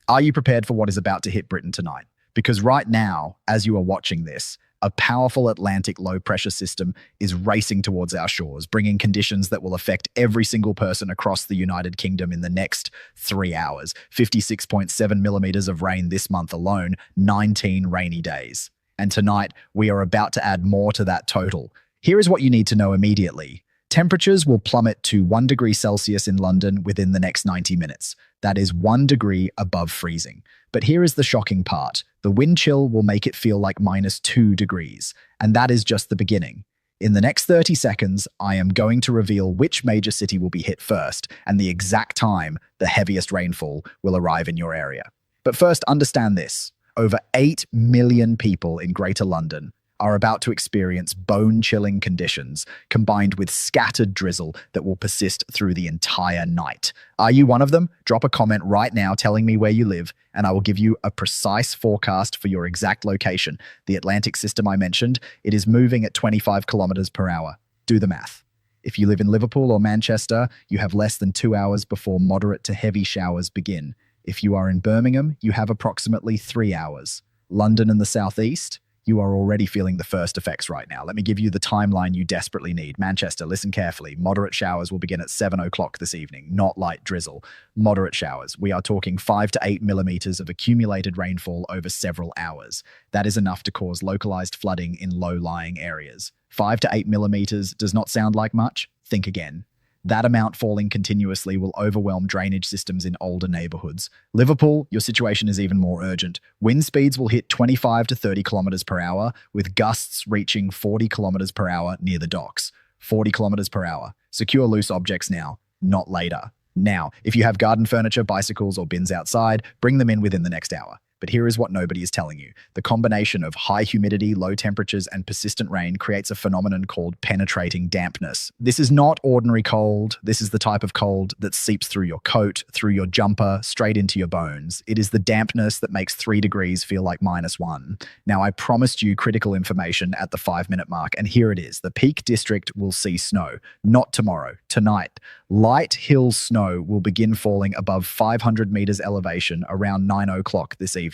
Are you prepared for what is about to hit Britain tonight? Because right now, as you are watching this, a powerful Atlantic low-pressure system is racing towards our shores, bringing conditions that will affect every single person across the United Kingdom in the next 3 hours. 56.7 millimeters of rain this month alone, 19 rainy days. And tonight, we are about to add more to that total. Here is what you need to know immediately. Temperatures will plummet to 1 degree Celsius in London within the next 90 minutes. That is 1 degree above freezing. But here is the shocking part. The wind chill will make it feel like -2 degrees. And that is just the beginning. In the next 30 seconds, I am going to reveal which major city will be hit first and the exact time the heaviest rainfall will arrive in your area. But first, understand this. Over 8 million people in Greater London are about to experience bone-chilling conditions combined with scattered drizzle that will persist through the entire night. Are you one of them? Drop a comment right now telling me where you live, and I will give you a precise forecast for your exact location. The Atlantic system I mentioned, it is moving at 25 kilometers per hour. Do the math. If you live in Liverpool or Manchester, you have less than 2 hours before moderate to heavy showers begin. If you are in Birmingham, you have approximately 3 hours. London and the southeast, you are already feeling the first effects right now. Let me give you the timeline you desperately need. Manchester, listen carefully. Moderate showers will begin at 7 o'clock this evening, not light drizzle. Moderate showers. We are talking 5 to 8 millimeters of accumulated rainfall over several hours. That is enough to cause localized flooding in low-lying areas. 5 to 8 millimeters does not sound like much? Think again. That amount falling continuously will overwhelm drainage systems in older neighborhoods. Liverpool, your situation is even more urgent. Wind speeds will hit 25 to 30 kilometers per hour, with gusts reaching 40 kilometers per hour near the docks. 40 kilometers per hour. Secure loose objects now, not later. Now, if you have garden furniture, bicycles, or bins outside, bring them in within the next hour. But here is what nobody is telling you. The combination of high humidity, low temperatures, and persistent rain creates a phenomenon called penetrating dampness. This is not ordinary cold. This is the type of cold that seeps through your coat, through your jumper, straight into your bones. It is the dampness that makes 3 degrees feel like -1. Now, I promised you critical information at the 5-minute mark, and here it is. The Peak District will see snow. Not tomorrow, tonight. Light hill snow will begin falling above 500 meters elevation around 9 o'clock this evening.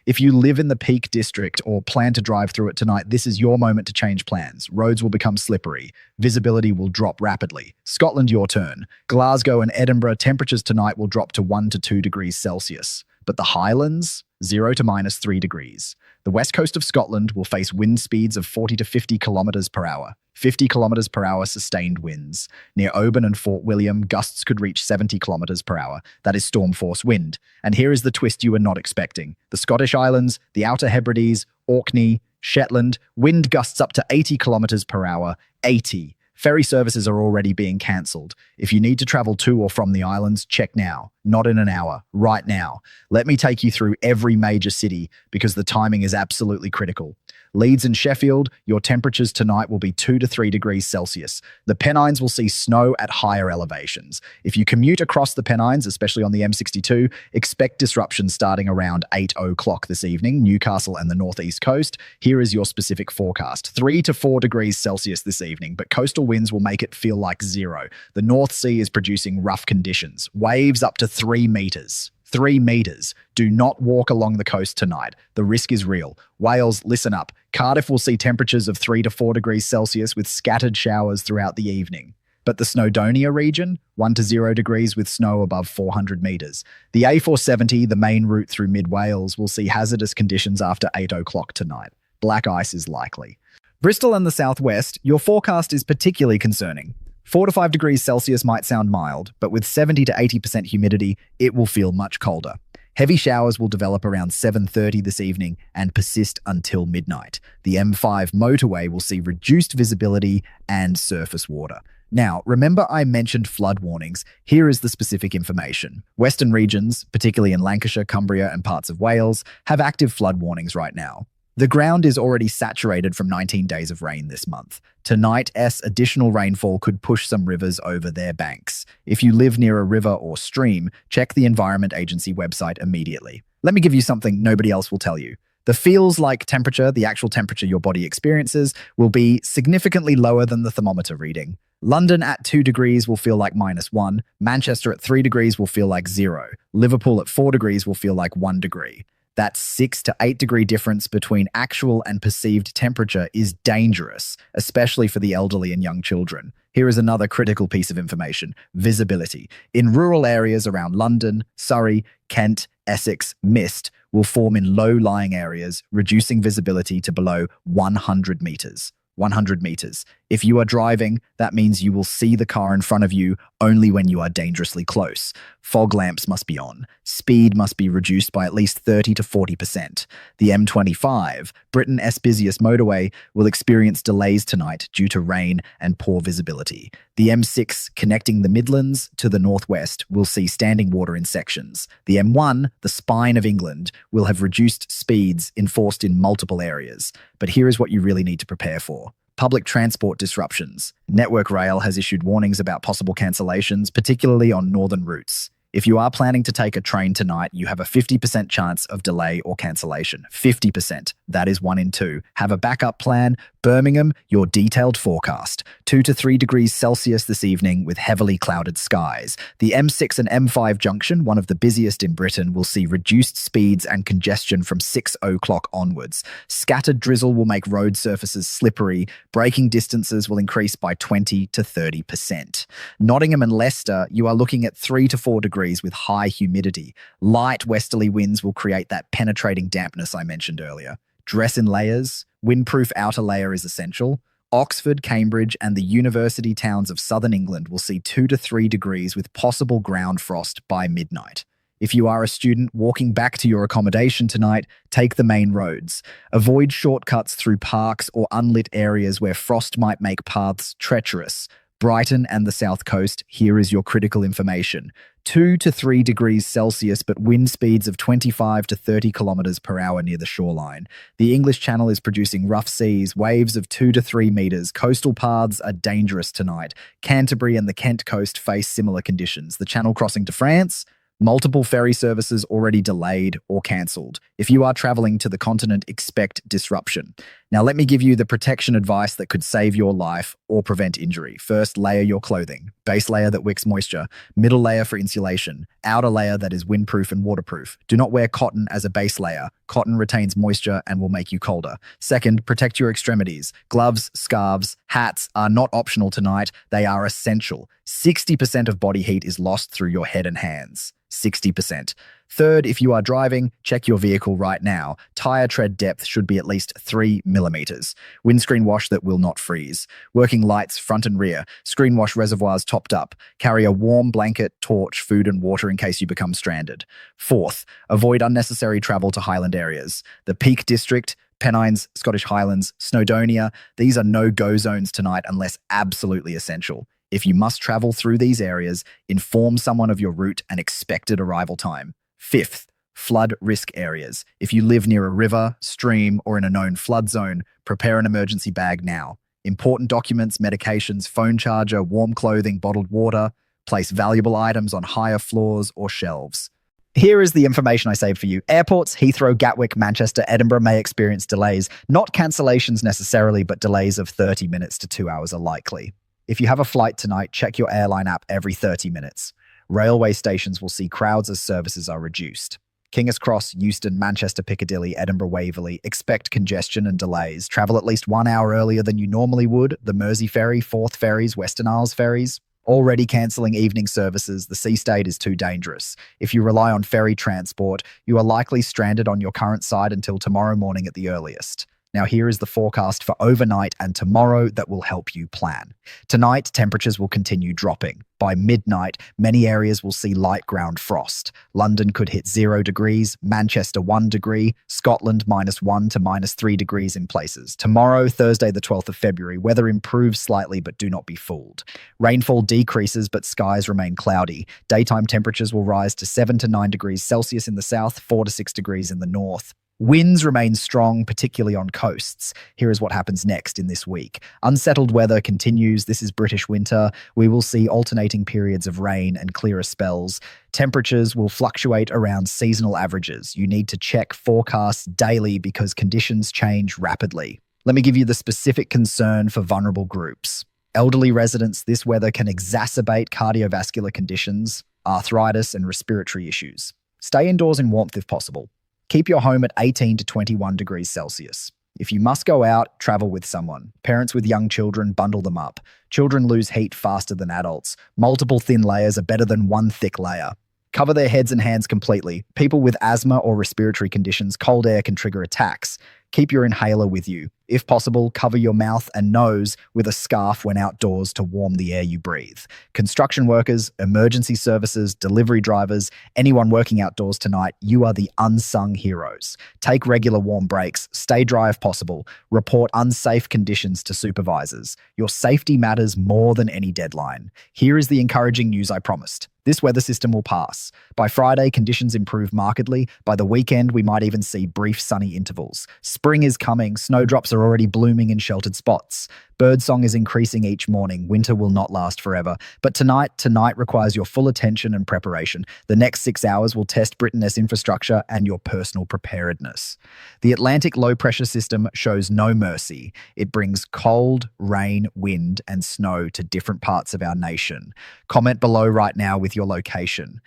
If you live in the Peak District or plan to drive through it tonight, this is your moment to change plans. Roads will become slippery. Visibility will drop rapidly. Scotland, your turn. Glasgow and Edinburgh, temperatures tonight will drop to 1 to 2 degrees Celsius. But the Highlands, 0 to -3 degrees. The west coast of Scotland will face wind speeds of 40 to 50 kilometers per hour. 50 kilometers per hour sustained winds. Near Oban and Fort William, gusts could reach 70 kilometers per hour. That is storm force wind. And here is the twist you were not expecting. The Scottish Islands, the Outer Hebrides, Orkney, Shetland, wind gusts up to 80 kilometers per hour. 80. Ferry services are already being cancelled. If you need to travel to or from the islands, check now. Not in an hour, right now. Let me take you through every major city because the timing is absolutely critical. Leeds and Sheffield, your temperatures tonight will be 2 to 3 degrees Celsius. The Pennines will see snow at higher elevations. If you commute across the Pennines, especially on the M62, expect disruptions starting around 8 o'clock this evening, Newcastle and the northeast coast. Here is your specific forecast. 3 to 4 degrees Celsius this evening, but coastal winds will make it feel like 0. The North Sea is producing rough conditions. Waves up to 3 meters. 3 meters. Do not walk along the coast tonight. The risk is real. Wales, listen up. Cardiff will see temperatures of 3 to 4 degrees Celsius with scattered showers throughout the evening. But the Snowdonia region, 1 to 0 degrees with snow above 400 meters. The A470, the main route through mid-Wales, will see hazardous conditions after 8 o'clock tonight. Black ice is likely. Bristol and the southwest, your forecast is particularly concerning. 4 to 5 degrees Celsius might sound mild, but with 70 to 80% humidity, it will feel much colder. Heavy showers will develop around 7:30 this evening and persist until midnight. The M5 motorway will see reduced visibility and surface water. Now, remember I mentioned flood warnings. Here is the specific information. Western regions, particularly in Lancashire, Cumbria, and parts of Wales, have active flood warnings right now. The ground is already saturated from 19 days of rain this month. Tonight's additional rainfall could push some rivers over their banks. If you live near a river or stream, check the Environment Agency website immediately. Let me give you something nobody else will tell you. The feels-like temperature, the actual temperature your body experiences, will be significantly lower than the thermometer reading. London at 2 degrees will feel like -1. Manchester at 3 degrees will feel like 0. Liverpool at 4 degrees will feel like 1 degree. That 6 to 8 degree difference between actual and perceived temperature is dangerous, especially for the elderly and young children. Here is another critical piece of information: visibility. In rural areas around London, Surrey, Kent, Essex, mist will form in low-lying areas, reducing visibility to below 100 meters. 100 meters. If you are driving, that means you will see the car in front of you only when you are dangerously close. Fog lamps must be on. Speed must be reduced by at least 30 to 40%. The M25, Britain's busiest motorway, will experience delays tonight due to rain and poor visibility. The M6, connecting the Midlands to the northwest, will see standing water in sections. The M1, the spine of England, will have reduced speeds enforced in multiple areas. But here is what you really need to prepare for: public transport disruptions. Network Rail has issued warnings about possible cancellations, particularly on northern routes. If you are planning to take a train tonight, you have a 50% chance of delay or cancellation. 50%. That is 1 in 2. Have a backup plan. Birmingham, your detailed forecast: 2 to 3 degrees Celsius this evening with heavily clouded skies. The M6 and M5 junction, one of the busiest in Britain, will see reduced speeds and congestion from 6 o'clock onwards. Scattered drizzle will make road surfaces slippery. Braking distances will increase by 20 to 30%. Nottingham and Leicester, you are looking at 3 to 4 degrees with high humidity. Light westerly winds will create that penetrating dampness I mentioned earlier. Dress in layers. Windproof outer layer is essential. Oxford, Cambridge, and the university towns of southern England will see 2 to 3 degrees with possible ground frost by midnight. If you are a student walking back to your accommodation tonight, take the main roads. Avoid shortcuts through parks or unlit areas where frost might make paths treacherous. Brighton and the south coast, here is your critical information: 2 to 3 degrees Celsius, but wind speeds of 25 to 30 kilometers per hour near the shoreline. The English Channel is producing rough seas, waves of 2 to 3 meters. Coastal paths are dangerous tonight. Canterbury and the Kent coast face similar conditions. The Channel crossing to France, multiple ferry services already delayed or cancelled. If you are traveling to the continent, expect disruption. Now, let me give you the protection advice that could save your life or prevent injury. First, layer your clothing. Base layer that wicks moisture. Middle layer for insulation. Outer layer that is windproof and waterproof. Do not wear cotton as a base layer. Cotton retains moisture and will make you colder. Second, protect your extremities. Gloves, scarves, hats are not optional tonight. They are essential. 60% of body heat is lost through your head and hands. 60%. Third, if you are driving, check your vehicle right now. Tire tread depth should be at least 3 millimeters. Windscreen wash that will not freeze. Working lights front and rear. Screen wash reservoirs topped up. Carry a warm blanket, torch, food and water in case you become stranded. Fourth, avoid unnecessary travel to highland areas. The Peak District, Pennines, Scottish Highlands, Snowdonia, these are no-go zones tonight unless absolutely essential. If you must travel through these areas, inform someone of your route and expected arrival time. Fifth, flood risk areas. If you live near a river, stream, or in a known flood zone, prepare an emergency bag now. Important documents, medications, phone charger, warm clothing, bottled water. Place valuable items on higher floors or shelves. Here is the information I saved for you. Airports, Heathrow, Gatwick, Manchester, Edinburgh may experience delays. Not cancellations necessarily, but delays of 30 minutes to 2 hours are likely. If you have a flight tonight, check your airline app every 30 minutes. Railway stations will see crowds as services are reduced. King's Cross, Euston, Manchester Piccadilly, Edinburgh Waverley, expect congestion and delays. Travel at least 1 hour earlier than you normally would. The Mersey Ferry, Forth Ferries, Western Isles Ferries, already cancelling evening services. The sea state is too dangerous. If you rely on ferry transport, you are likely stranded on your current site until tomorrow morning at the earliest. Now, here is the forecast for overnight and tomorrow that will help you plan. Tonight, temperatures will continue dropping. By midnight, many areas will see light ground frost. London could hit 0 degrees, Manchester 1 degree, Scotland -1 to -3 degrees in places. Tomorrow, Thursday the 12th of February, weather improves slightly, but do not be fooled. Rainfall decreases, but skies remain cloudy. Daytime temperatures will rise to 7 to 9 degrees Celsius in the south, 4 to 6 degrees in the north. Winds remain strong, particularly on coasts. Here is what happens next in this week. Unsettled weather continues. This is British winter. We will see alternating periods of rain and clearer spells. Temperatures will fluctuate around seasonal averages. You need to check forecasts daily because conditions change rapidly. Let me give you the specific concern for vulnerable groups. Elderly residents, this weather can exacerbate cardiovascular conditions, arthritis, and respiratory issues. Stay indoors in warmth if possible. Keep your home at 18 to 21 degrees Celsius. If you must go out, travel with someone. Parents with young children, bundle them up. Children lose heat faster than adults. Multiple thin layers are better than one thick layer. Cover their heads and hands completely. People with asthma or respiratory conditions, cold air can trigger attacks. Keep your inhaler with you. If possible, cover your mouth and nose with a scarf when outdoors to warm the air you breathe. Construction workers, emergency services, delivery drivers, anyone working outdoors tonight, you are the unsung heroes. Take regular warm breaks, stay dry if possible, report unsafe conditions to supervisors. Your safety matters more than any deadline. Here is the encouraging news I promised. This weather system will pass. By Friday, conditions improve markedly. By the weekend, we might even see brief sunny intervals. Spring is coming. Snowdrops are already blooming in sheltered spots. Birdsong is increasing each morning. Winter will not last forever. But tonight requires your full attention and preparation. The next 6 hours will test Britain-ness infrastructure and your personal preparedness. The Atlantic low-pressure system shows no mercy. It brings cold, rain, wind, and snow to different parts of our nation. Comment below right now with your location.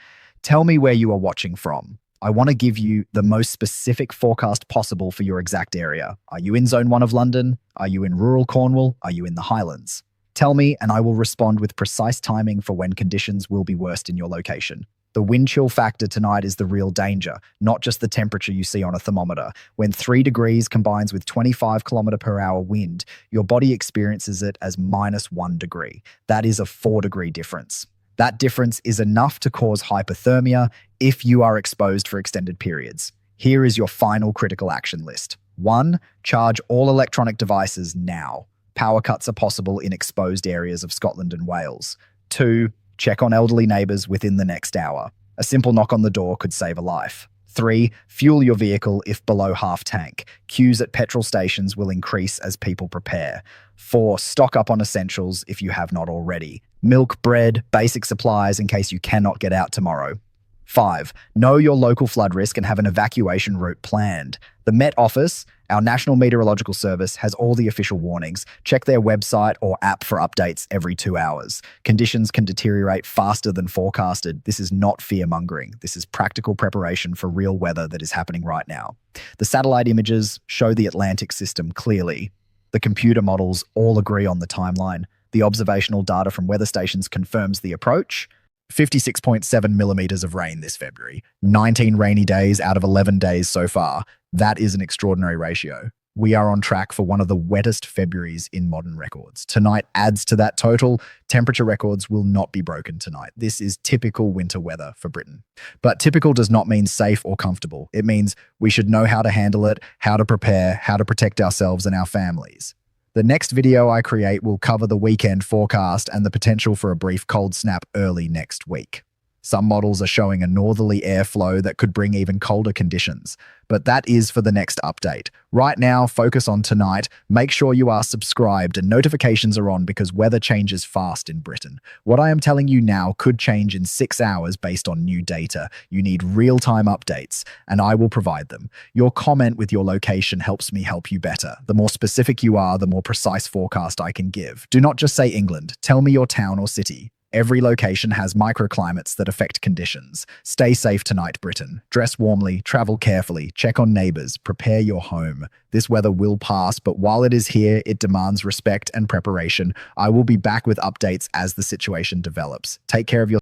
Tell me where you are watching from. I want to give you the most specific forecast possible for your exact area. Are you in Zone 1 of London? Are you in rural Cornwall? Are you in the Highlands? Tell me and I will respond with precise timing for when conditions will be worst in your location. The wind chill factor tonight is the real danger, not just the temperature you see on a thermometer. When 3 degrees combines with 25 km/h wind, your body experiences it as -1 degree. That is a 4-degree difference. That difference is enough to cause hypothermia if you are exposed for extended periods. Here is your final critical action list. 1. Charge all electronic devices now. Power cuts are possible in exposed areas of Scotland and Wales. 2. Check on elderly neighbours within the next hour. A simple knock on the door could save a life. 3. Fuel your vehicle if below half tank. Queues at petrol stations will increase as people prepare. 4. Stock up on essentials if you have not already. Milk, bread, basic supplies in case you cannot get out tomorrow. 5. Know your local flood risk and have an evacuation route planned. The Met Office, our National Meteorological Service, has all the official warnings. Check their website or app for updates every 2 hours. Conditions can deteriorate faster than forecasted. This is not fear-mongering. This is practical preparation for real weather that is happening right now. The satellite images show the Atlantic system clearly. The computer models all agree on the timeline. The observational data from weather stations confirms the approach. 56.7 millimeters of rain this February. 19 rainy days out of 11 days so far. That is an extraordinary ratio. We are on track for one of the wettest Februaries in modern records. Tonight adds to that total. Temperature records will not be broken tonight. This is typical winter weather for Britain. But typical does not mean safe or comfortable. It means we should know how to handle it, how to prepare, how to protect ourselves and our families. The next video I create will cover the weekend forecast and the potential for a brief cold snap early next week. Some models are showing a northerly airflow that could bring even colder conditions, but that is for the next update. Right now, focus on tonight. Make sure you are subscribed and notifications are on because weather changes fast in Britain. What I am telling you now could change in 6 hours based on new data. You need real-time updates, and I will provide them. Your comment with your location helps me help you better. The more specific you are, the more precise forecast I can give. Do not just say England. Tell me your town or city. Every location has microclimates that affect conditions. Stay safe tonight, Britain. Dress warmly, travel carefully, check on neighbours, prepare your home. This weather will pass, but while it is here, it demands respect and preparation. I will be back with updates as the situation develops. Take care of your